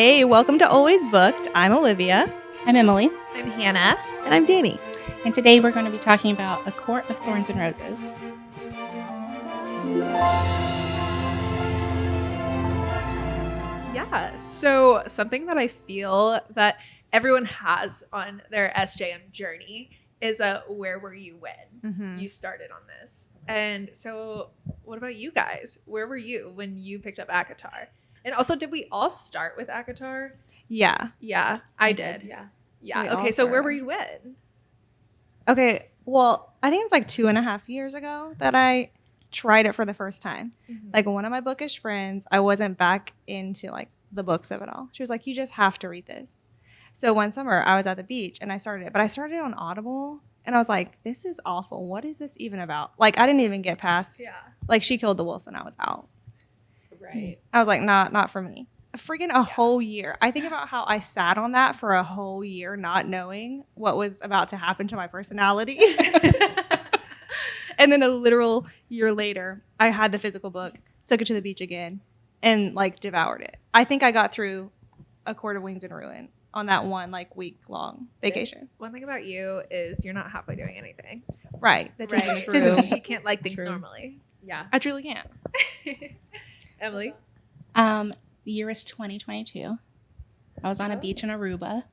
Hey, welcome to Always Booked. I'm Olivia. I'm Emily. I'm Hannah. And I'm Danny. And today we're going to be talking about A Court of Thorns and Roses. Yeah, so something that I feel that everyone has on their SJM journey is where were you when you started on this? And so what about you guys? Where were you when you picked up ACOTAR? And also, did we all start with ACOTAR? Yeah. Yeah, I did. Yeah. Okay, so where were you when? Okay, well, I think it was like 2.5 years ago that I tried it for the first time. Like one of my bookish friends, I wasn't back into like the books of it all. She was like, you just have to read this. So one summer I was at the beach and I started it, but I started it on Audible and I was like, this is awful. What is this even about? Like I didn't even get past, like she killed the wolf and I was out. Right. I was like, not for me. Freaking a whole year. I think about how I sat on that for a whole year, not knowing what was about to happen to my personality. And then a literal year later, I had the physical book, took it to the beach again, and like devoured it. I think I got through A Court of Wings and Ruin on that one like week-long vacation. One thing about you is you're not halfway doing anything. Right. Right. You can't like things normally. Yeah. I truly can't. Emily? The year is 2022. I was on a beach in Aruba.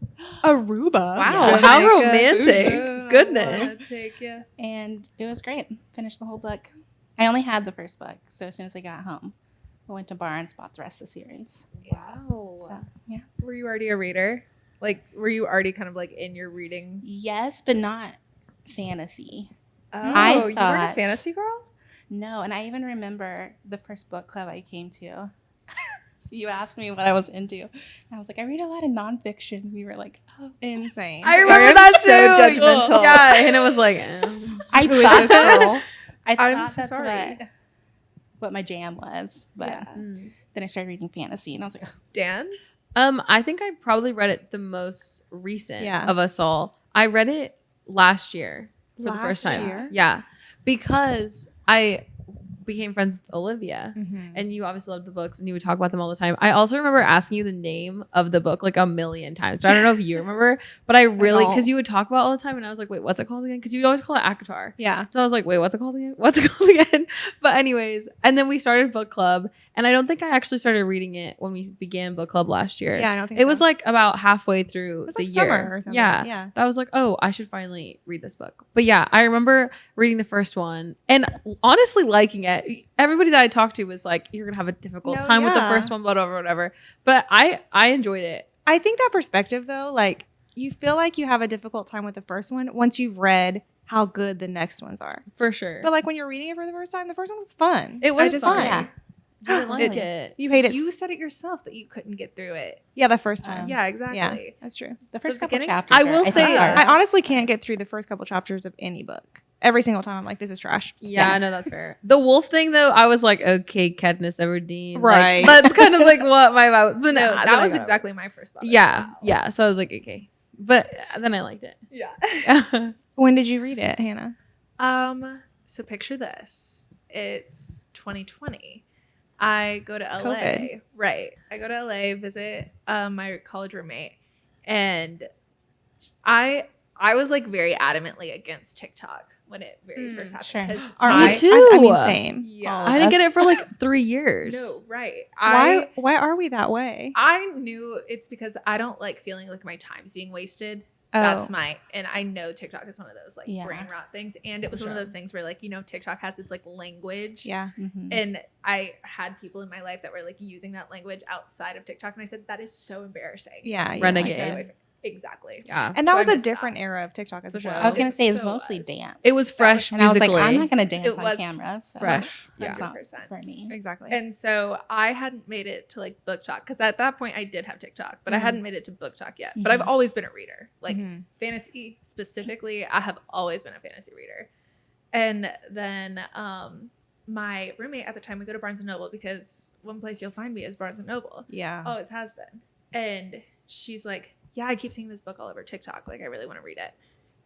Aruba? Wow, Yeah. how romantic. Goodness. And it was great. Finished the whole book. I only had the first book, so as soon as I got home, I went to Barnes, bought the rest of the series. Wow. So, yeah. Were you already a reader? Like, were you already kind of like in your reading? Yes, but not fantasy. Oh, you weren't a fantasy girl? No, and I even remember the first book club I came to. You asked me what I was into. And I was like, I read a lot of nonfiction. And you were like, oh. Insane. I remember that so too. judgmental. Yeah, and it was like, I Who is thought this girl? I'm so that's sorry. What my jam was. But Yeah. then I started reading fantasy and I was like, Dance? I think I probably read it the most recent of us all. I read it last year for the first time. Year? Yeah. Because I became friends with Olivia and you obviously loved the books and you would talk about them all the time. I also remember asking you the name of the book like a million times. So I don't know if you remember, but I really, because you would talk about it all the time and I was like, wait, what's it called again? Because you'd always call it ACOTAR. Yeah. So I was like, wait, what's it called again? What's it called again? But anyways, and then we started book club and I don't think I actually started reading it when we began book club last year. Yeah, I don't think it so. was like about halfway through was the like year. summer or something. Yeah. Yeah. That was like, oh, I should finally read this book. But yeah, I remember reading the first one and honestly liking it. Everybody that I talked to was like, you're gonna have a difficult time with the first one, whatever. But I enjoyed it. I think that perspective though, like you feel like you have a difficult time with the first one once you've read how good the next ones are. For sure. But like when you're reading it for the first time, the first one was fun. It was just fun. yeah. I didn't like Really? it. You hate it. You said it yourself that you couldn't get through it. Yeah, the first time. Yeah, exactly. Yeah, that's true. The first The couple beginning- chapters. I will say, I honestly can't get through the first couple chapters of any book. Every single time I'm like, this is trash. Yeah, I know that's fair. The wolf thing though, I was like, okay, Katniss Everdeen. Right. Like, that's kind of like what my vibe was. No, Then that I was got it. exactly my first thought. Yeah. Yeah. So I was like, okay. But then I liked it. Yeah. When did you read it, Hannah? So picture this. It's 2020. I go to LA. COVID. Right. I go to LA, visit my college roommate, and I was like very adamantly against TikTok when it very first happened. sure. 'Cause Are Me you too. I mean, same. Yeah. All I didn't get us. it for like 3 years. No, right. Why are we that way? I knew it's because I don't like feeling like my time's being wasted. That's and I know TikTok is one of those like brain rot things. And it was one of those things where like, you know, TikTok has its like language. Yeah. And I had people in my life that were like using that language outside of TikTok. And I said, that is so embarrassing. Yeah. yeah. Renegade. Get away from- Exactly. Yeah. And that So was I a missed different that. era of TikTok as For sure. well. I was going to say it's So mostly was. dance. It was fresh And I was like, musically. I'm not going to dance It on was camera. So fresh. That's Yeah. not 100%. for me. Exactly. And so I hadn't made it to like book talk because at that point I did have TikTok, but I hadn't made it to book talk yet. But I've always been a reader, like fantasy specifically. I have always been a fantasy reader. And then my roommate at the time, we go to Barnes and Noble because one place you'll find me is Barnes and Noble. yeah. Always has been. And she's like, yeah, I keep seeing this book all over TikTok. Like, I really want to read it.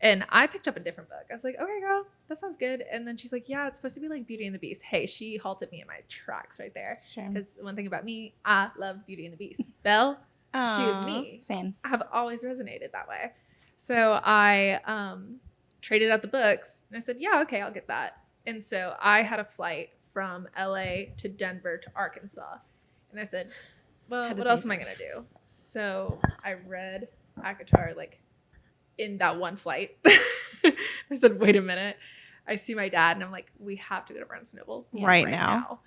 And I picked up a different book. I was like, okay, girl, that sounds good. And then she's like, yeah, it's supposed to be like Beauty and the Beast. Hey, she halted me in my tracks right there. Sure. Because one thing about me, I love Beauty and the Beast. Belle, She was Aw. me. Same. I have always resonated that way. So I traded out the books and I said, yeah, okay, I'll get that. And so I had a flight from LA to Denver to Arkansas. And I said, well, what else am I going to do? So I read ACOTAR like in that one flight. I said, wait a minute. I see my dad and I'm like, we have to go to Barnes & Noble Right now.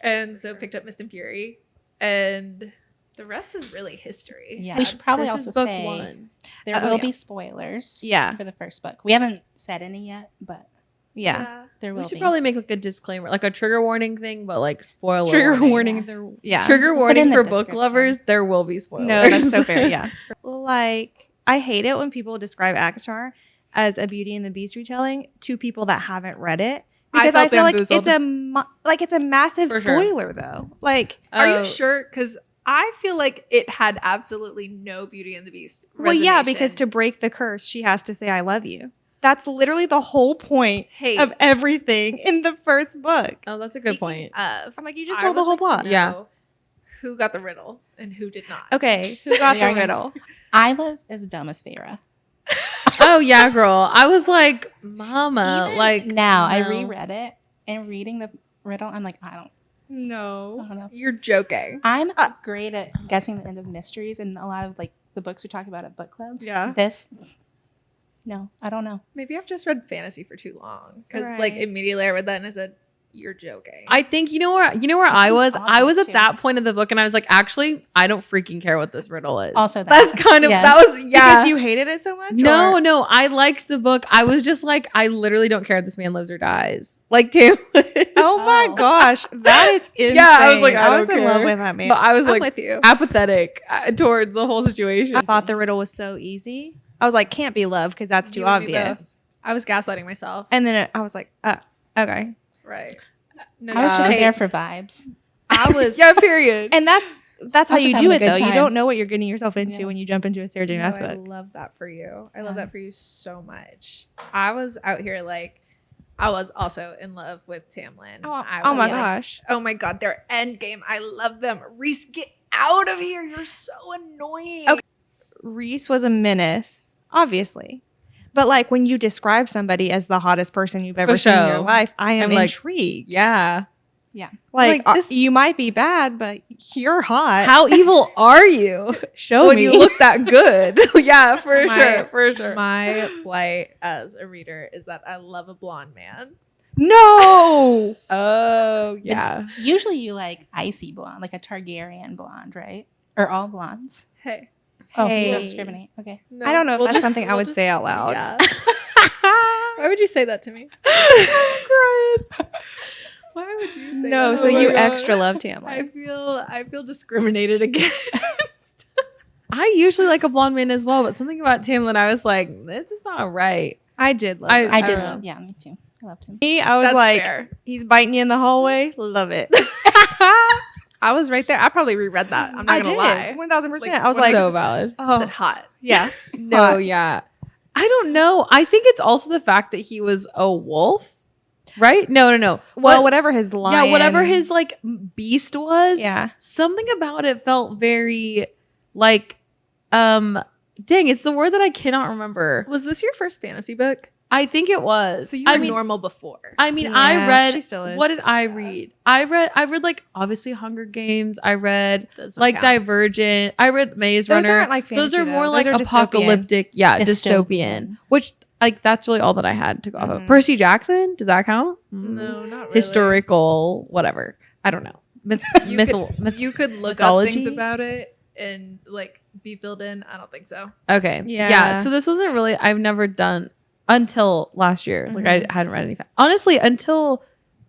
And so picked up Mist and Fury. And the rest is really history. Yeah. We should probably This also is book say 1. there Oh, will yeah. be spoilers Yeah. for the first book. We haven't said any yet, but Yeah. there will We should be. probably make like a disclaimer, like a trigger warning thing, but like spoiler Trigger warning. warning. Yeah. Trigger Put in warning the for book description. lovers. There will be spoilers. No, that's so fair. Yeah. Like, I hate it when people describe ACOTAR as a Beauty and the Beast retelling to people that haven't read it. Because I felt feel like bamboozled. it's a massive For sure. spoiler though. Like, Are Oh, you sure? Because I feel like it had absolutely no Beauty and the Beast. well, yeah, resonation. because to break the curse, she has to say "I love you." That's literally the whole point Hey. of everything in the first book. Oh, that's a good point. Of, I'm like, you just I told the would whole like to plot. know Yeah. Who got the riddle and who did not? Okay, who got We the are gonna- riddle? I was as dumb as Feyre. Oh yeah, girl. I was like, Mama, Even like now, I no. reread it and reading the riddle, I'm like, I No. don't know. You're joking. I'm great at guessing the end of mysteries, and a lot of like the books we talk about at book club. Yeah. This, no, I don't know. Maybe I've just read fantasy for too long. Because like Right. immediately I read that and I said, you're joking. I think you know where I seems was. I was obvious, at too. that point of the book, and I was like, actually, I don't freaking care what this riddle is. Also, that's kind of yes. that was yeah. Because you hated it so much? No, or- no, I liked the book. I was just like, I literally don't care if this man lives or dies. Like Tamlin. Oh my Oh. gosh, that is insane. Yeah, I was like, I was don't in love care. with that man. But I was I'm like with you. apathetic towards the whole situation. I thought the riddle was so easy. I was like, can't be love because that's too You and me obvious. I was gaslighting myself. And then I was like, okay. Right. No, I was just hey, there for vibes. I was. yeah, period. And that's how I was you just do having a it good though. You time. don't know what you're getting yourself into Yeah. when you jump into a Sarah J. Maas I book. love that for you. I love Yeah. that for you so much. I was out here like, I was also in love with Tamlin. I Oh was my like, gosh. oh my god, their end game. I love them. Reese, get out of here. You're so annoying. Okay. Reese was a menace, obviously. But like when you describe somebody as the hottest person you've ever For seen in your sure. life, I am I'm like, intrigued. Yeah. Yeah. Like, Like, this- you might be bad, but you're hot. How evil are you? Show when me. you look that good. Yeah, for My- sure. For sure. My blight as a reader is that I love a blonde man. No. Oh, yeah. Usually you like icy blonde, like a Targaryen blonde, right? Or all blondes. Hey. Oh, you Hey. don't discriminate. Okay. No, I don't know if we'll that's just- something I we'll would just- say out loud. Yeah. Why would you say that to me? Why would you say No, that? so Oh my you God. extra love I Tamlin. feel discriminated against. I usually like a blonde man as well, but something about Tamlin, I was like, this is not right. I did love I- him. I don't did know. love. Yeah, me too. I loved him. Me, I was That's like, fair. he's biting you in the hallway. Love it. I was right there. I probably reread that. I'm not I gonna did. lie. 1000%. Like, I was what like, So valid. I said oh, hot. yeah. No, Hot. yeah. I don't know. I think it's also the fact that he was a wolf, right? No. Well, What- whatever his lion. Yeah, whatever his like beast was. Yeah. Something about it felt very like dang, it's the word that I cannot remember. Was this your first fantasy book? I think it was. So you were I mean, normal before. I mean, Yeah, I read she still is. what did I read? I read like obviously Hunger Games. I read Those don't like count. Divergent. I read Maze Those Runner. aren't like Those fantasy, are more though. like Those are dystopian. apocalyptic, yeah, dystopian. Dystopian. Which like that's really all that I had to go off of. Mhm. Percy Jackson, does that count? No, not really. Historical, whatever. I don't know. You you could look up things mythology? about it and like be filled in. I don't think so. Okay. Yeah. Yeah. So this wasn't really, I've never done until last year. Like I hadn't read any, honestly, until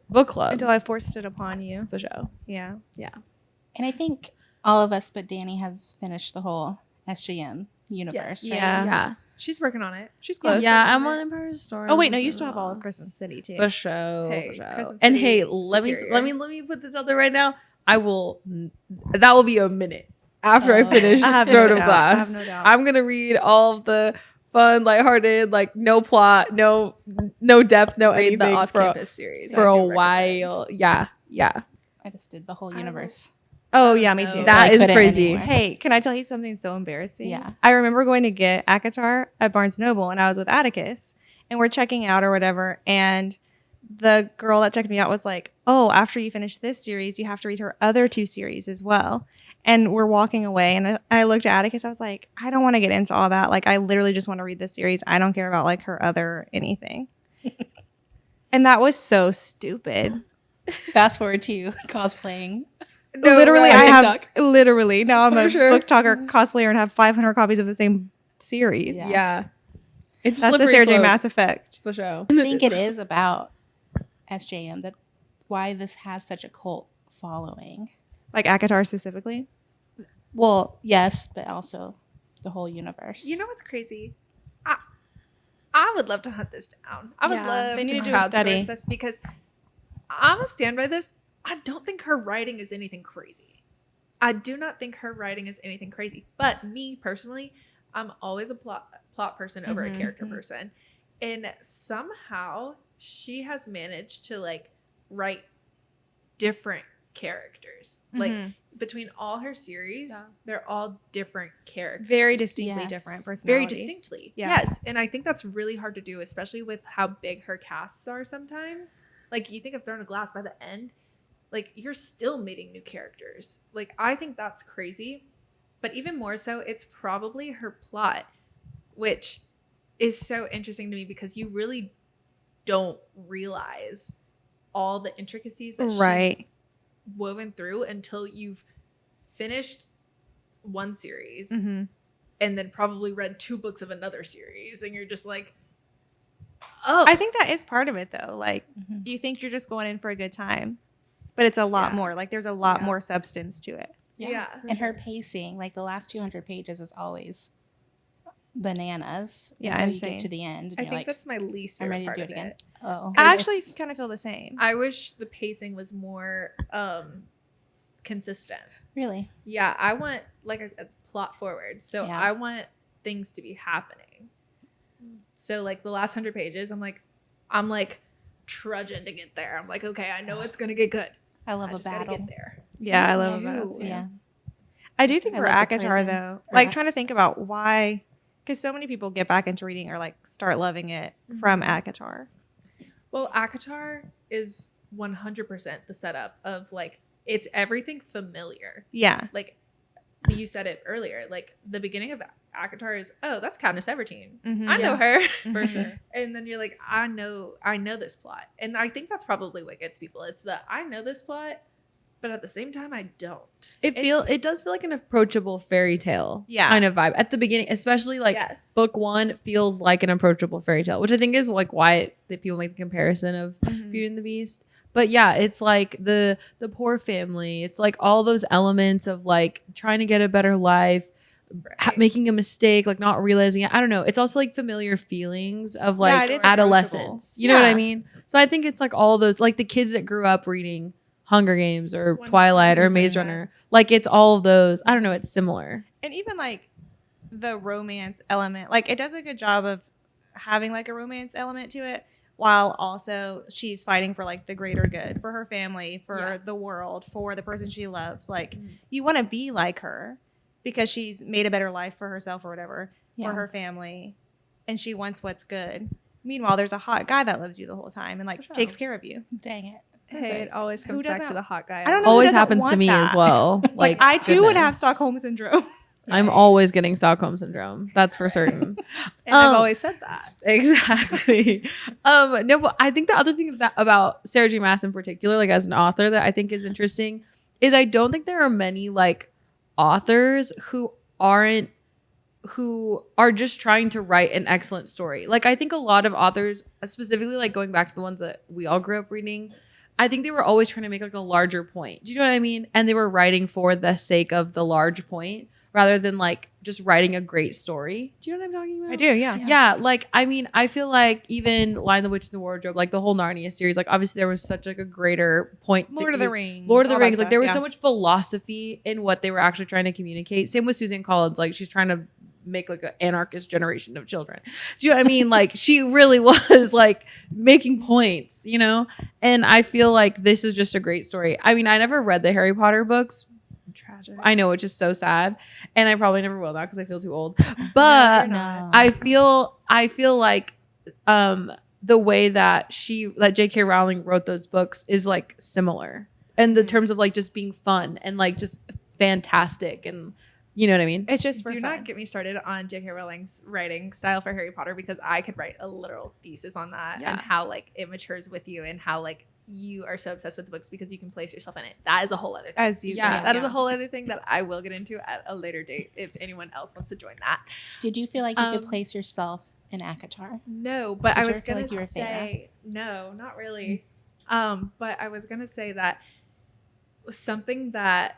book club. Until I forced it upon you. the show. Yeah. And I think all of us but Danny has finished the whole SJM universe. Yes. right? Yeah. Yeah. She's working on it. She's Yeah, close. I'm on Empire Storm. Oh wait, no, you still have all of Crescent City too. For show. Hey, For show. Crescent And City, hey, let me superior. put this out there right now. I will, that will be a minute after I Oh. finish I have Throne no of doubt. Glass. I have no doubt. I'm gonna read all of the fun, lighthearted, like no plot, no depth, no Read the anything off for campus series. for I a do recommend. while. Yeah. I just did the whole I universe. Oh yeah, me too. no. That I is couldn't crazy. anymore. Hey, can I tell you something so embarrassing? Yeah. I remember going to get ACOTAR at Barnes & Noble, and I was with Atticus, and we're checking out or whatever, and the girl that checked me out was like, oh, after you finish this series, you have to read her other 2 series as well. And we're walking away, and I looked at Atticus, I was like, I don't want to get into all that. Like, I literally just want to read this series. I don't care about, like, her other anything. And that was so stupid. Fast forward to you cosplaying. No, literally, right. I have TikTok. literally now I'm a sure. book talker cosplayer and have 500 copies of the same series. Yeah. Yeah. It's That's the slippery Sarah J. slope, Maas effect. for sure. I think it is about SJM that why this has such a cult following. Like ACOTAR specifically. Well, yes, but also the whole universe. You know what's crazy? I would love to hunt this down. I would Yeah, love they need to to do a study. crowdsource this because I'm gonna stand by this. I don't think her writing is anything crazy. I do not think her writing is anything crazy. But me personally, I'm always a plot person over a character person, and somehow she has managed to like write different characters. Like between all her series, they're all different characters. Very distinctly Yes. different Very personalities. distinctly. Yeah. Yes. And I think that's really hard to do, especially with how big her casts are sometimes. Like you think of Throne of Glass by the end, like you're still meeting new characters. Like I think that's crazy. But even more so, it's probably her plot, which is so interesting to me because you really don't realize all the intricacies that she's woven through until you've finished one series and then probably read 2 books of another series and you're just like, oh, I think that is part of it though. Like you think you're just going in for a good time, but it's a lot more. Like there's a lot more substance to it. yeah. And her pacing, like the last 200 pages is always bananas. Yeah, and so insane. you get to the end. And I you're think like, that's my least I'm favorite ready to part do of it again. it. Oh, I actually kind of feel the same. I wish the pacing was more consistent. really? Yeah, I want, like I said, plot forward. So Yeah. I want things to be happening. So like the last 100 pages, I'm like trudging to get there. I'm like, okay, I know it's gonna get good. I love I a just gotta battle. get there. Yeah, I Me love too. that. Too. Yeah. I do think I for love the ACOTAR prison. though, Or like not- trying to think about why, because so many people get back into reading or like start loving it from ACOTAR. Well, ACOTAR is 100% the setup of like it's everything familiar. Yeah. Like you said it earlier, like the beginning of ACOTAR is, oh, that's Katniss Everdeen. I know her For sure. and then you're like, I know this plot, and I think that's probably what gets people. It's the I know this plot, but at the same time, I don't. It does feel like an approachable fairy tale kind of vibe at the beginning, especially like Yes. book 1 feels like an approachable fairy tale, which I think is like why the people make the comparison of Beauty and the Beast. But yeah, it's like the poor family. It's like all those elements of like trying to get a better life, making a mistake, like not realizing it. I don't know. It's also like familiar feelings of like it is adolescence. approachable. You know what I mean? So I think it's like all those, like the kids that grew up reading Hunger Games or Twilight or Maze Runner. Like it's all of those. I don't know. It's similar. And even like the romance element, like it does a good job of having like a romance element to it, while also she's fighting for like the greater good for her family, for the world, for the person she loves. Like you want to be like her because she's made a better life for herself or whatever for her family, and she wants what's good. Meanwhile, there's a hot guy that loves you the whole time and like takes care of you. Dang it. Hey, it always Who comes back doesn't- to the hot guy. I don't know. Always doesn't happens to want me that? as well. Like I too would have goodness. Stockholm syndrome. I'm always getting Stockholm syndrome. That's for certain. And I've always said that. Exactly. No, but I think the other thing about Sarah J. Maas in particular, like as an author, that I think is interesting is I don't think there are many like authors who are just trying to write an excellent story. Like I think a lot of authors, specifically like going back to the ones that we all grew up reading, I think they were always trying to make like a larger point. Do you know what I mean? And they were writing for the sake of the large point rather than like just writing a great story. Do you know what I'm talking about? I do, yeah. Yeah, like I mean, I feel like even Lion the Witch in the Wardrobe, like the whole Narnia series, like obviously there was such like a greater point. Lord of the Rings. Lord of the all that Rings, like stuff, there was yeah. so much philosophy in what they were actually trying to communicate. Same with Suzanne Collins, like she's trying to make like an anarchist generation of children. Do you know what I mean? Like she really was like making points, you know? And I feel like this is just a great story. I mean, I never read the Harry Potter books, tragic. I know, which is so sad, and I probably never will now because I feel too old. But No. I feel like the way that J.K. Rowling wrote those books is like similar in the terms of like just being fun and like just fantastic, and you know what I mean. It's just for Do fun. not get me started on J.K. Rowling's writing style for Harry Potter, because I could write a literal thesis on that and how like it matures with you and how like you are so obsessed with the books because you can place yourself in it. That is a whole other thing. As you That is a whole other thing that I will get into at a later date if anyone else wants to join that. Did you feel like you could place yourself in ACOTAR? No, but Did I you was ever feel gonna like you were say no, not really. But I was gonna say that something that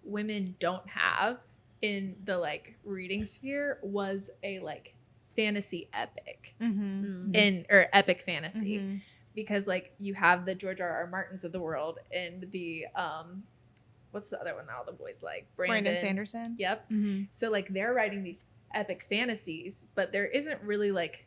women don't have in the like reading sphere was a like fantasy epic or epic fantasy, because like you have the George R.R. Martins of the world and the what's the other one that all the boys like, Brandon Sanderson. Yep. So like they're writing these epic fantasies, but there isn't really like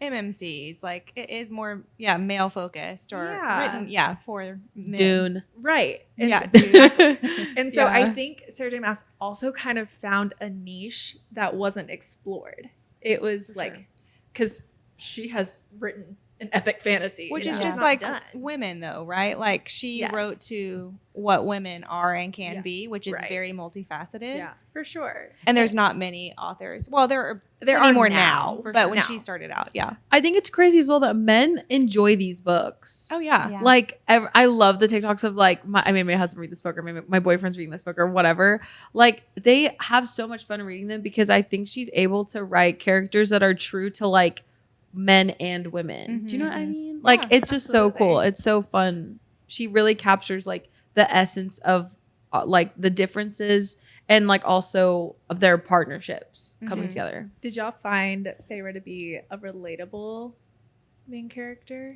MMCs, like it is more male focused or written for men. Dune. right. And Yeah, so, and so I Yeah. think Sarah J. Maas also kind of found a niche that wasn't explored. It was For like, sure. because she has written an epic fantasy, Which and is it's just not like done. women though, right? Like she Yes. wrote to what women are and can Yeah. be, which is Right. very multifaceted. Yeah, for sure. And there's not many authors. Well, there are There plenty are more now, now, for but sure. when Now. she started out, I think it's crazy as well that men enjoy these books. Oh yeah. Yeah. Like I love the TikToks of like my husband read this book, or my boyfriend's reading this book, or whatever. Like they have so much fun reading them because I think she's able to write characters that are true to like men and women. Do you know what I mean? Like it's just so cool. absolutely. It's so fun. She really captures like the essence of like the differences and like also of their partnerships coming together. Did y'all find Feyre to be a relatable main character?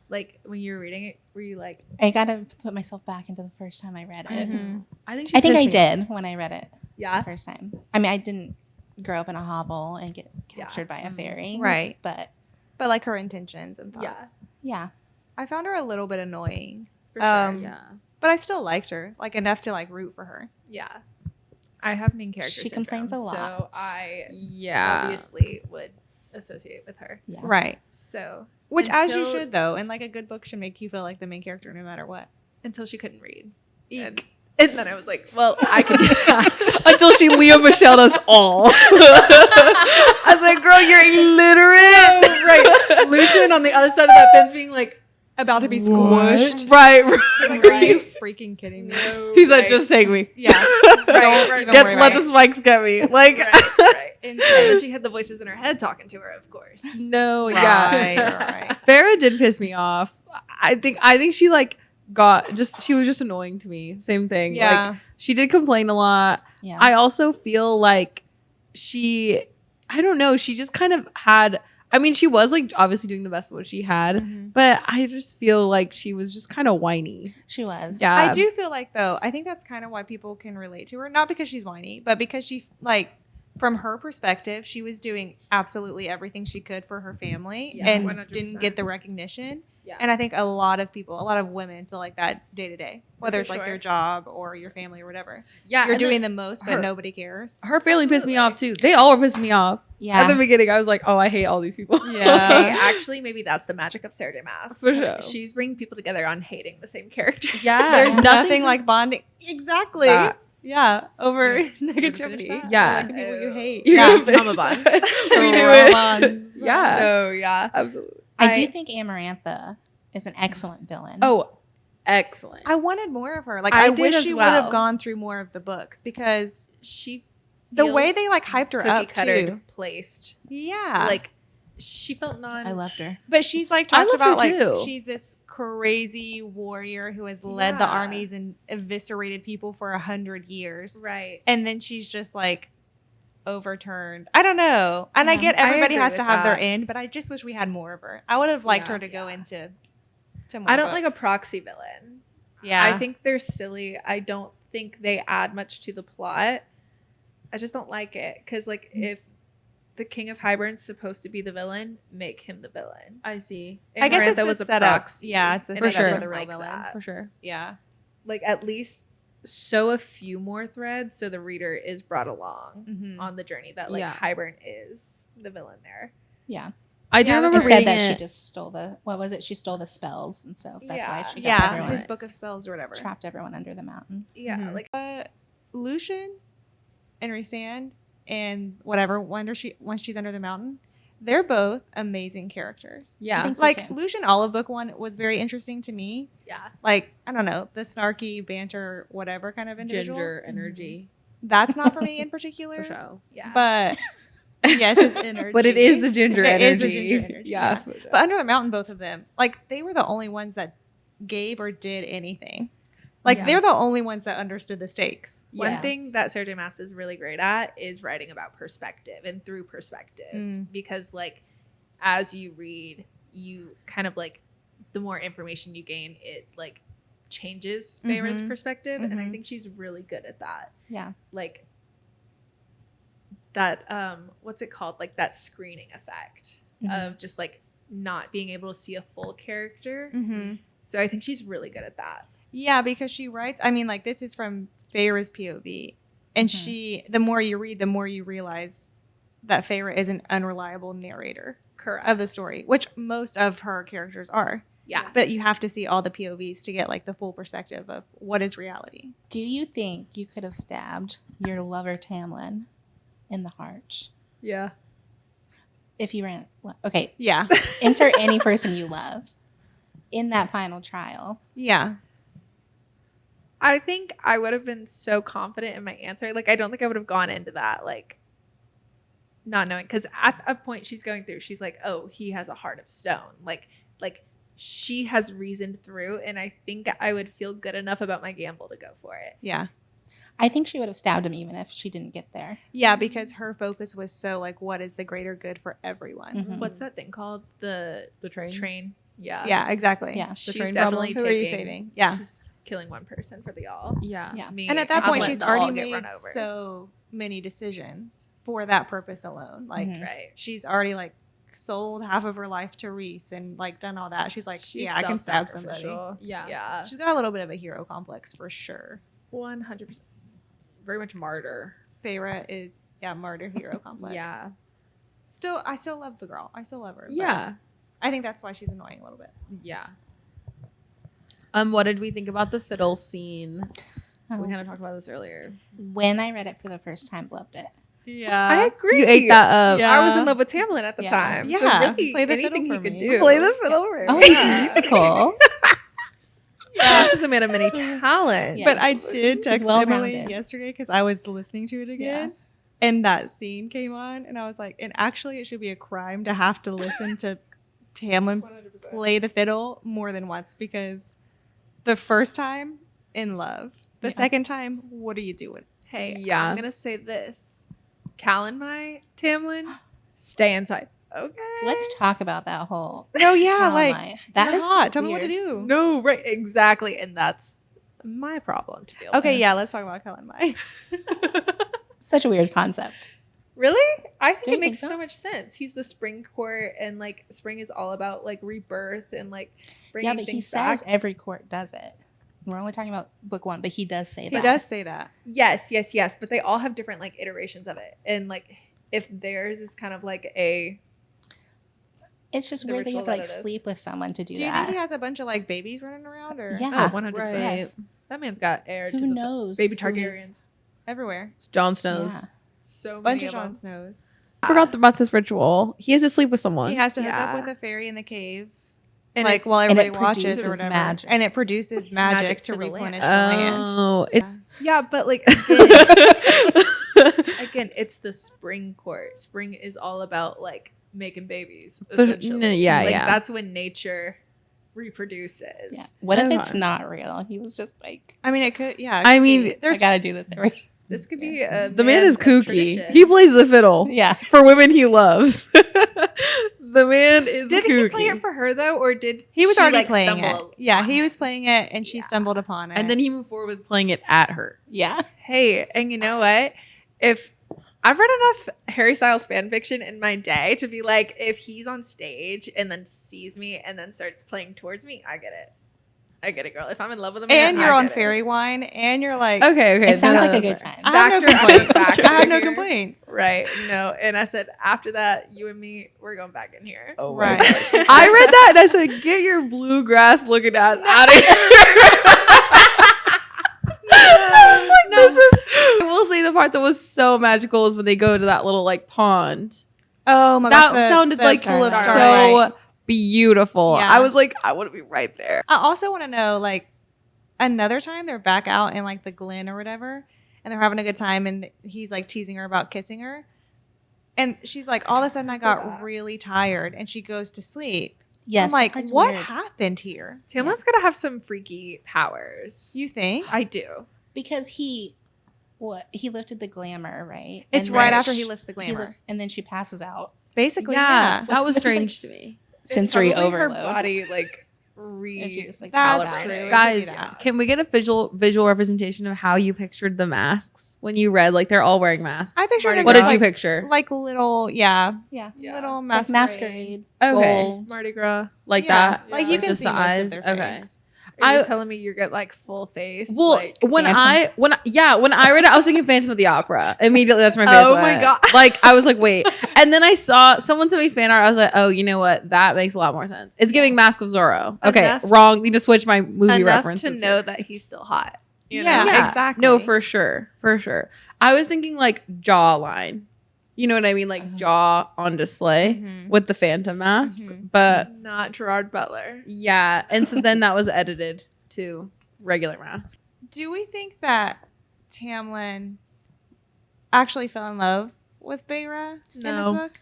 Like when you were reading it, were you like, I gotta put myself back into the first time I read it. I think I think pissed I me did when I read it yeah, the first time. I mean, I didn't grow up in a hovel and get captured by a fairy, Right. But But like her intentions and Yeah. thoughts. yeah, I found her a little bit annoying. for sure. Yeah. But I still liked her, like enough to like root for her. Yeah. I have main character She complains syndrome, a lot. so I Yeah. obviously would associate with her. yeah. Right. So Which as you Until- should though, and like a good book should make you feel like the main character no matter what. until she couldn't read. Eek. And then I was like, well, I could do that. Until she Leo Michelle'd us all. I was like, girl, you're illiterate. Right. Lucian on the other side of that fence being like, About to be squished. Right. Like, are you freaking kidding me? He's like, right. just take me. Yeah. right. Don't worry Let about the spikes get me. Like, right. And Insane. then she had the voices in her head talking to her, of course. no, Right, yeah. right. Farrah did piss me off. I think she like she was just annoying to me. Same thing. Yeah. Like she did complain a lot. Yeah. I also feel like I don't know, she just kind of had, I mean, she was like obviously doing the best of what she had, but I just feel like she was just kind of whiny. She was. Yeah. I do feel like though, I think that's kind of why people can relate to her. Not because she's whiny, but because she like from her perspective, she was doing absolutely everything she could for her family Yeah, and 100%. didn't get the recognition. Yeah. And I think a lot of women feel like that day to day, whether For it's like their sure. job or your family or whatever. Yeah. You're and doing then the most, but her- nobody cares. her family pissed me off too. They all were pissing me off. Yeah. At the beginning, I was like, oh, I hate all these people. Hey, Yeah. actually, maybe that's the magic of Sarah J. Maas. For sure. She's bringing people together on hating the same character. Yeah. There's nothing like bonding. Exactly. That. Yeah. Over Yeah. negativity. that? Yeah. Like the people you hate. You're Yeah, gonna trauma finish bonds. that. Trauma We do it. bonds. Yeah. Oh, yeah. Absolutely. I do think Amarantha is an excellent villain. Oh, excellent. I wanted more of her. Like I I, did wish as she would well. have gone through more of the books because She the way feels they like hyped her cookie up cuttered, too. placed. Yeah. Like, she felt I loved her. but she's like I talked love her about like too. she's this crazy warrior who has led the Yeah. armies and eviscerated people for 100 years. right. And then she's just like overturned. I don't know. And I Yeah. get I everybody agree has to with have their that. end, but I just wish we had more of her. I would have liked Yeah. her to go Yeah. into to more I don't like a books. proxy villain. Yeah. I think they're silly. I don't think they add much to the plot. I just don't like it. Because, like, if the King of Hybern's supposed to be the villain, make him the villain. I see. I guess it's Amarantha the was a setup. proxy. Yeah, it's the and For I sure. didn't for the real like villain. that. For sure. Yeah. Like, at least sew a few more threads so the reader is brought along Mhm. on the journey that like Yeah. Hybern is the villain there. Yeah. I do Yeah, remember It said reading that it. she just stole the, what was it? She stole the spells. And so that's why Yeah. she got Yeah, everyone, his book of spells or whatever. trapped everyone under the mountain. Yeah, Mhm. like Lucian and Rhysand and whatever, once she's under the mountain, they're both amazing characters. Yeah. I think so Like too. Lucian Olive book 1 was very interesting to me. yeah. Like, I don't know, the snarky banter, whatever kind of individual. Ginger energy That's not for me in particular. for sure. Yeah. But yes, his energy. But it is the ginger It energy. is the ginger energy, Yeah. yeah. for sure. But Under the Mountain, both of them, like they were the only ones that gave or did anything. Like Yeah. they're the only ones that understood the stakes. One Yes. thing that Sarah J. Maas is really great at is writing about perspective and through perspective. Mm. Because like as you read, you kind of like the more information you gain, it like changes Feyre's Mhm. perspective. And I Mhm. think she's really good at that. Yeah. Like that what's it called? Like that screening effect Mhm. of just like not being able to see a full character. Mm-hmm. So I think she's really good at that. Yeah, because she writes, I mean, like this is from Feyre's POV. And Mhm. the more you read, the more you realize that Feyre is an unreliable narrator Correct. of the story, which most of her characters are. Yeah. But you have to see all the POVs to get like the full perspective of what is reality. Do you think you could have stabbed your lover Tamlin in the heart Yeah. if you were in, okay, Yeah. insert any person you love in that final trial? Yeah. I think I would have been so confident in my answer. Like, I don't think I would have gone into that, like, not knowing. Because at a point she's going through, she's like, oh, he has a heart of stone. Like she has reasoned through. And I think I would feel good enough about my gamble to go for it. Yeah. I think she would have stabbed him even if she didn't get there. Yeah, because her focus was so like, what is the greater good for everyone? Mhm. What's that thing called? The train. Yeah. Yeah, exactly. Yeah. She's train definitely Who are you taking- saving? Yeah. She's killing one person for the all. Yeah. Yeah. Me And at that point, letting she's the all already get made run over. so many decisions for that purpose alone. Like, Mhm. Right. she's already like sold half of her life to Rhys and like done all that. She's like, She's yeah, I can stab somebody. self-sacrificial. Yeah. Yeah. She's got a little bit of a hero complex for sure. 100%. Very much martyr. Feyre is martyr hero complex. Yeah. I still love the girl. I still love her. but Yeah. I think that's why she's annoying a little bit. Yeah. What did we think about the fiddle scene? Oh. We kind of talked about this earlier. When I read it for the first time, loved it. Yeah. I agree. You ate that up. Yeah. I was in love with Tamlin at the Yeah. time. Yeah. So really, Play the anything fiddle he for could me. do. Play the fiddle for Oh, he's musical. This is a man of many talents. Yes. But I did text well-rounded. Emily yesterday because I was listening to it again. And that scene came on, and I was like, and actually, it should be a crime to have to listen to Tamlin 100%. play the fiddle more than once because the first time, in love. The Yeah. second time, what are you doing? Hey, Yeah. I'm gonna say this: Cal and my Tamlin, stay inside. Okay. Let's talk about that whole. No, yeah, like, timeline. That is hot. Tell me what to weird. do. No, right, exactly, and that's my problem to deal Okay, with. yeah, let's talk about Kellen Mai. Such a weird concept. Really? I think Don't you it makes think so? so? Much sense. He's the spring court, and like spring is all about like rebirth and like bringing Yeah, but he things says back. every court does it. We're only talking about book one, but he does say He that. does say that. Yes, yes, yes. But they all have different like iterations of it, and like if theirs is kind of like a It's just The weird that you have to ritual like that it is. sleep with someone to do, Do you that. think he has a bunch of like babies running around or Yeah. 100%. Right. Yes. That man's got heir to Who the knows? baby who his- Targaryens. everywhere? It's Jon Snow's. Yeah. So Bunch many of of Jon them. Snows. I forgot about this ritual. He has to sleep with someone. He has to hook Yeah. up with a fairy in the cave, And like it's- while and it everybody watches produces or whatever, magic. and it produces magic, Magic to for the land. replenish the land. Oh, it's Yeah, but like again, it's the spring court. Spring is all about like making babies. Essentially, yeah, like, yeah. That's when nature reproduces. Yeah. What if Okay. it's not real? He was just like, I mean, it could. Yeah, it I could mean, be. I there's gotta do this every. This could be a the man is of kooky. tradition. He plays the fiddle Yeah. for women he loves. The man is Did kooky. he play it for her though, or did he was she, already like, playing it. stumble Yeah, on he it? was playing it, and she Yeah. stumbled upon it. and then he moved forward with playing it at her. Yeah. Hey, and you know what? If I've read enough Harry Styles fan fiction in my day to be like, if he's on stage and then sees me and then starts playing towards me, I get it. I get it, girl. If I'm in love with a And man, you're I on get it. fairy wine, and you're like, Okay. It sounds no, like a that's good right. time. I have no Factor complaints. back I have no here. complaints. Right. No. And I said, after that, you and me, we're going back in here. Oh, Right. I read that and I said, "Get your bluegrass looking ass out of here." I was like, "This is." I will say the part that was so magical is when they go to that little like pond. Oh my gosh, That sounded like Starlight. so beautiful. Yeah. I was like, I want to be right there. I also want to know, like, another time they're back out in like the Glen or whatever, and they're having a good time, and he's like teasing her about kissing her, and she's like, all of a sudden I got really tired, and she goes to sleep. Yes. I'm like, that part's what weird. happened here? Tamlin's going to have some freaky powers. You think? I do. Because he lifted the glamour, right? It's And right then after he lifts the glamour. and then she passes out. Basically, Yeah, yeah. that was It's like- strange to me. Sensory It's probably overload. Her body, like, And she just, like, That's calibrated. true. It could be Guys, that. can we get a visual representation of how you pictured the masks when you read? Like they're all wearing masks. I pictured Mardi them What Gras. did you like, picture? like little, yeah, Yeah. Yeah. little Like masquerade. masquerade. Okay. Gold. Mardi Gras. Like Yeah. that? Like Yeah. you can just see the most eyes. of their Okay. face. Are you I- telling me you get, like, full face? Well, like, when Phantom. I read it, I was thinking Phantom of the Opera. Immediately, that's my face. Oh my went. God. Like I was like, wait. And then I saw someone sent me fan art. I was like, oh, you know what? That makes a lot more sense. It's giving Mask of Zorro. Okay, Enough- wrong. Need to switch my movie enough references. to know here. that he's still hot. You Yeah. know? exactly. No, for sure, for sure. I was thinking like jawline. You know what I mean? Like jaw on display Mhm. with the Phantom mask. Mhm. But Not Gerard Butler. yeah, and so then that was edited to regular mask. Do we think that Tamlin actually fell in love with Feyre in this No. book?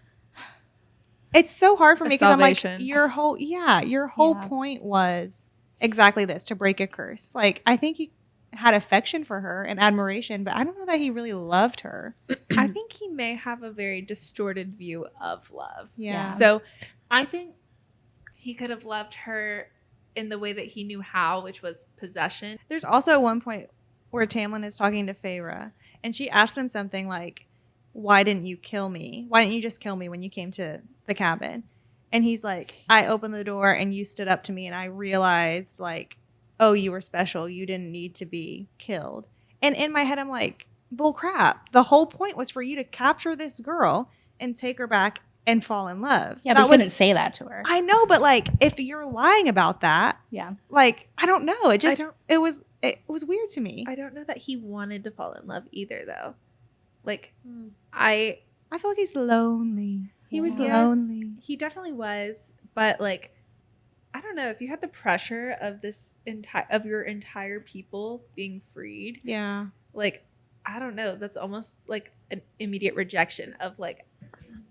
It's so hard for A me because I'm like, salvation. your whole Yeah. point was exactly this, to break a curse. Like, I think he had affection for her and admiration, but I don't know that he really loved her. I think he may have a very distorted view of love. Yeah. So I think he could have loved her in the way that he knew how, which was possession. There's also one point where Tamlin is talking to Feyre, and she asked him something like, why didn't you kill me? Why didn't you just kill me when you came to the cabin? And he's like, I opened the door and you stood up to me, and I realized, like, oh, you were special. You didn't need to be killed. And in my head, I'm like, bull crap. The whole point was for you to capture this girl and take her back and fall in love. Yeah, that but you couldn't say that to her. I know, but like, if you're lying about that, Yeah. like, I don't know. It just, don't- it was weird to me. I don't know that he wanted to fall in love either, though. Like, Hmm. I I feel like he's lonely. He was Yes. lonely. He definitely was, but like, I don't know if you had the pressure of your entire people being freed. Yeah. Like, I don't know. That's almost like an immediate rejection of like,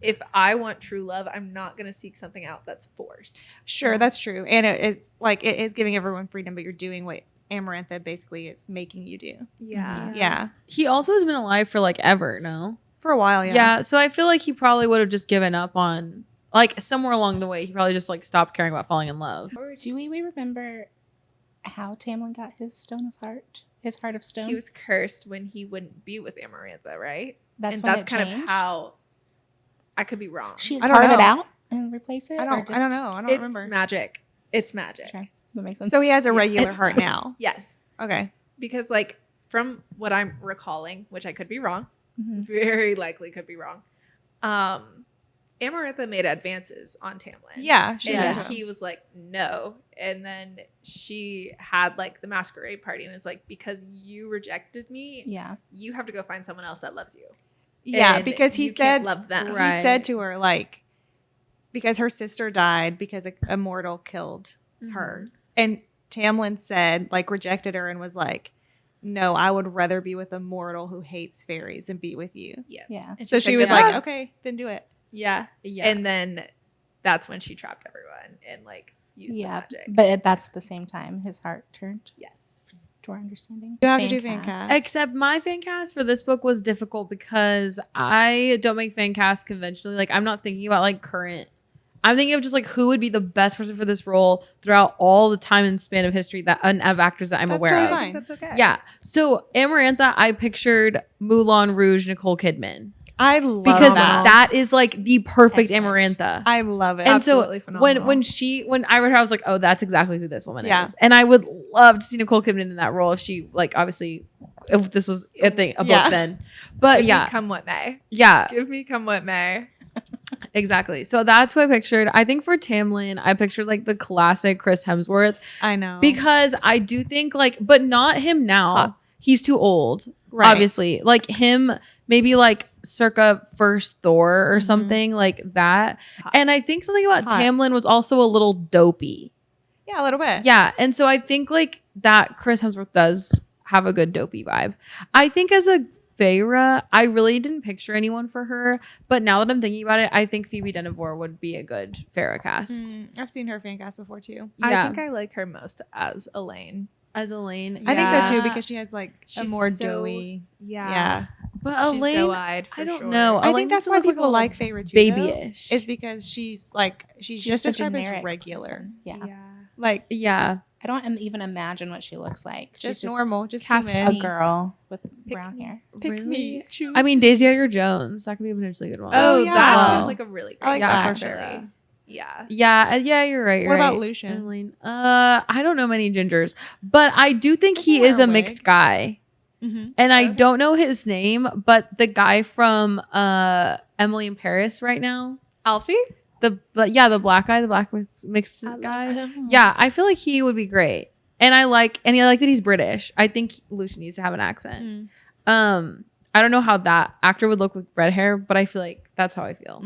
if I want true love, I'm not gonna seek something out that's forced. Sure, that's true. And it's like, it is giving everyone freedom, but you're doing what Amarantha basically is making you do. Yeah. Yeah. He also has been alive for like ever, no? For a while, Yeah. So I feel like he probably would have just given up on like somewhere along the way. He probably just like stopped caring about falling in love. Do we remember how Tamlin got his stone of heart? His heart of stone? He was cursed when he wouldn't be with Amarantha, right? That's and when that's it kind changed? of how. I could be wrong. She I don't carve it know. out and replace it? I or don't just- know. I don't it's remember. magic. It's magic. Sure. That makes sense. So he has a Yeah. regular heart now. Yes. Okay. Because like from what I'm recalling, which I could be wrong, Mhm. very likely could be wrong. Amarantha made advances on Tamlin. Yeah, she And did. Yes. he was like, no. And then she had like the masquerade party and it's like, because you rejected me, Yeah. you have to go find someone else that loves you. Yeah, And because he you can't said love them. Right. he said to her, like, because her sister died because a mortal killed her. And Tamlin said, like, rejected her and was like, no, I would rather be with a mortal who hates fairies than be with you. Yeah. Yeah. And So she said, was "Good like, luck." okay, then do it. Yeah. Yeah. And then that's when she trapped everyone and like used the Yeah. magic. But that's the same time his heart turned, yes. to our understanding. You have to do Fan fan cast. cast. Except my fan cast for this book was difficult because I don't make fan casts conventionally. Like I'm not thinking about like current. I'm thinking of just like who would be the best person for this role throughout all the time and span of history that and of actors that I'm That's aware totally of. fine. That's okay. Yeah. So Amarantha, I pictured Moulin Rouge Nicole Kidman. I love because that. that is like the perfect Excellent. Amarantha. I love it. And Absolutely so phenomenal. when I read her, I was like, oh, that's exactly who this woman Yeah. is. And I would love to see Nicole Kidman in that role if she like obviously if this was a thing, a Yeah. book then. But Give yeah, me come what may. yeah, Give me come what may. exactly. So that's who I pictured. I think for Tamlin, I pictured like the classic Chris Hemsworth I know. because I do think like, but not him now. Huh. He's too old, Right. obviously. Like him, maybe like circa first Thor or something like that. And I think something about Hot. Tamlin was also a little dopey. Yeah, a little bit. Yeah. And so I think like that Chris Hemsworth does have a good dopey vibe. I think as a Feyre, I really didn't picture anyone for her. But now that I'm thinking about it, I think Phoebe Denevor would be a good Feyre cast. I've seen her fan cast before too. Yeah. I think I like her most as Elaine. as Elaine. I think so too Yeah. because she has like a She's more so- doughy. Yeah. Yeah. But She's Elaine, doe-eyed for I don't sure. know. I Elaine think that's doesn't why look like people a like Feyre too. babyish. Is because she's She's just just a described as generic regular. person. Yeah. Yeah. like Yeah. I don't even imagine what she looks like. just She's normal, just cast human. a girl with brown hair. Pick Really? me. Choose. I mean, Daisy Edgar Jones. That could be a potentially good one. Oh, yeah. that Wow. feels like a really great I like one, that. actually. Feyre. Yeah. Yeah, you're right. You're What right. about Lucian? Elaine. I don't know many gingers, but I do think I he think is wear a a mixed wig. guy. Mm-hmm. And I Okay. don't know his name, but the guy from Emily in Paris right now, Alfie? the black guy, the black mixed guy. Yeah, I feel like he would be great. And I like that he's British. I think Lucian needs to have an accent. I don't know how that actor would look with red hair, but I feel like that's how I feel.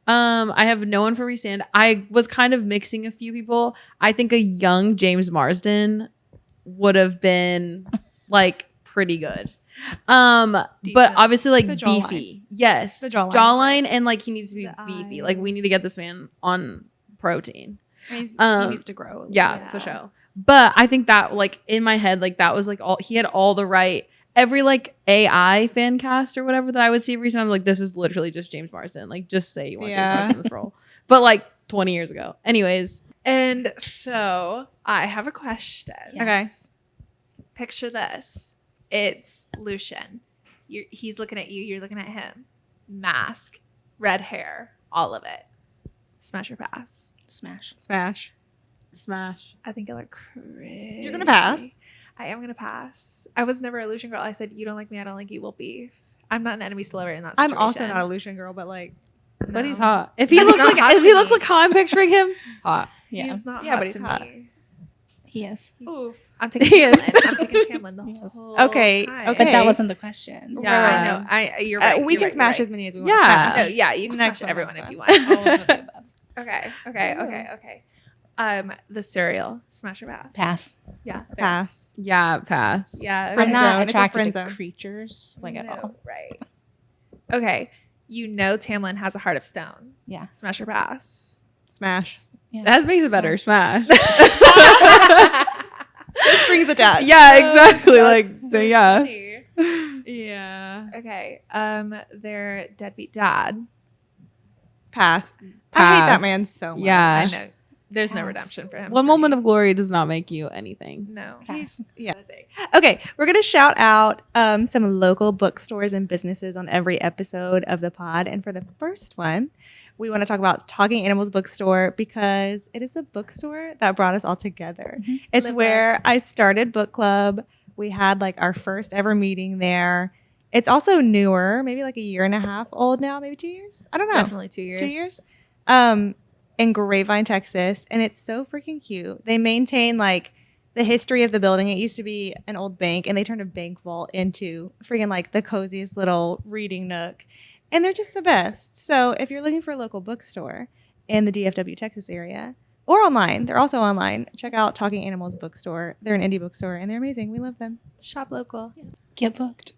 I have no one for Resand. I was kind of mixing a few people. I think a young James Marsden would have been like pretty good. But Decent. obviously like The jawline. beefy. Yes. The jawline's Jawline and like he needs to be The beefy. Like we need to get this man on protein. He needs to grow. a little Yeah, bit. for sure. But I think that like in my head, like that was like all he had all the right every like AI fan cast or whatever that I would see recently. I'm like, this is literally just James Marsden. Like just say you want James Marsden in this role. But like 20 years ago. Anyways. And so I have a question. Okay. Picture this. It's Lucian. He's looking at you. You're looking at him. Mask, red hair, all of it. Smash or pass? Smash. Smash. Smash. I think you'll look crazy. You're gonna pass. I am gonna pass. I was never a Lucian girl. I said, you don't like me, I don't like you, we'll beef. I'm not an enemies to lover in that I'm situation. also not a Lucian girl, but like, But he's No. hot. If he He's looks not like hot if to he looks me. like how I'm picturing him, hot. Yeah. He's not Yeah, hot but he's to hot. me. He is. oof. I'm taking He is. Tamlin. I'm taking Tamlin the Yes. whole Okay, time. okay. But that wasn't the question. Yeah. I know. You're right. We you're can right, smash you're as many as we Yeah. want. to right. smash. No, yeah, you can Next smash one, everyone next if you one. want. All of the above. Okay. The cereal, smash or pass? Pass. Yeah. fair. Pass. Yeah, pass. Yeah. Friend I'm zone. not It's a attracted friend to zone. creatures like at all. Right. Okay. You know Tamlin has a heart of stone. Yeah. Smash or pass? Smash. Yeah. That makes it better. Smash. Strings attached. Yeah, exactly. Like so, yeah. Yeah. Okay. Their deadbeat dad. Pass. I hate that Pass. man so much. Yeah. I know. There's no Pass. redemption for him. One for moment me. of glory does not make you anything. No. Pass. Yeah. Okay, we're gonna shout out some local bookstores and businesses on every episode of the pod. And for the first one, we want to talk about Talking Animals Bookstore because it is the bookstore that brought us all together. It's Live where I started book club. We had like our first ever meeting there. It's also newer, maybe like a year and a half old now, maybe 2 years. I don't know. Definitely 2 years. 2 years. In Grapevine, Texas, and it's so freaking cute. They maintain like the history of the building. It used to be an old bank, and they turned a bank vault into freaking like the coziest little reading nook. And they're just the best. So if you're looking for a local bookstore in the DFW, Texas area, or online, they're also online. Check out Talking Animals Bookstore. They're an indie bookstore, and they're amazing. We love them. Shop local. Get booked.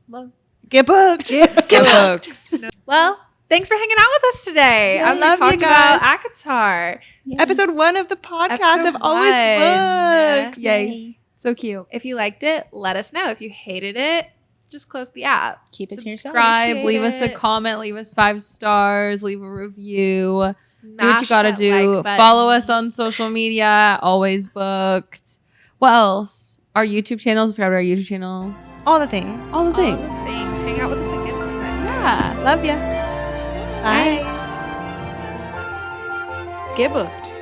Get booked. Get booked. Well, thanks for hanging out with us today. Yeah, as love we you talked about guys. ACOTAR. Yeah. Episode 1 of the podcast Episode of Always 1. Booked. Yay. So cute. If you liked it, let us know. If you hated it, just close the app. Keep it to yourself. Subscribe, Appreciate leave us a it. comment, leave us 5 stars, leave a review. Do what Smash you gotta that do. like button. Follow us on social media. Always Booked. What else? Our YouTube channel. Subscribe to our YouTube channel. All the things. All the All the things. things. Hang out with us again soon next time. Yeah. Love ya. Bye. Get booked.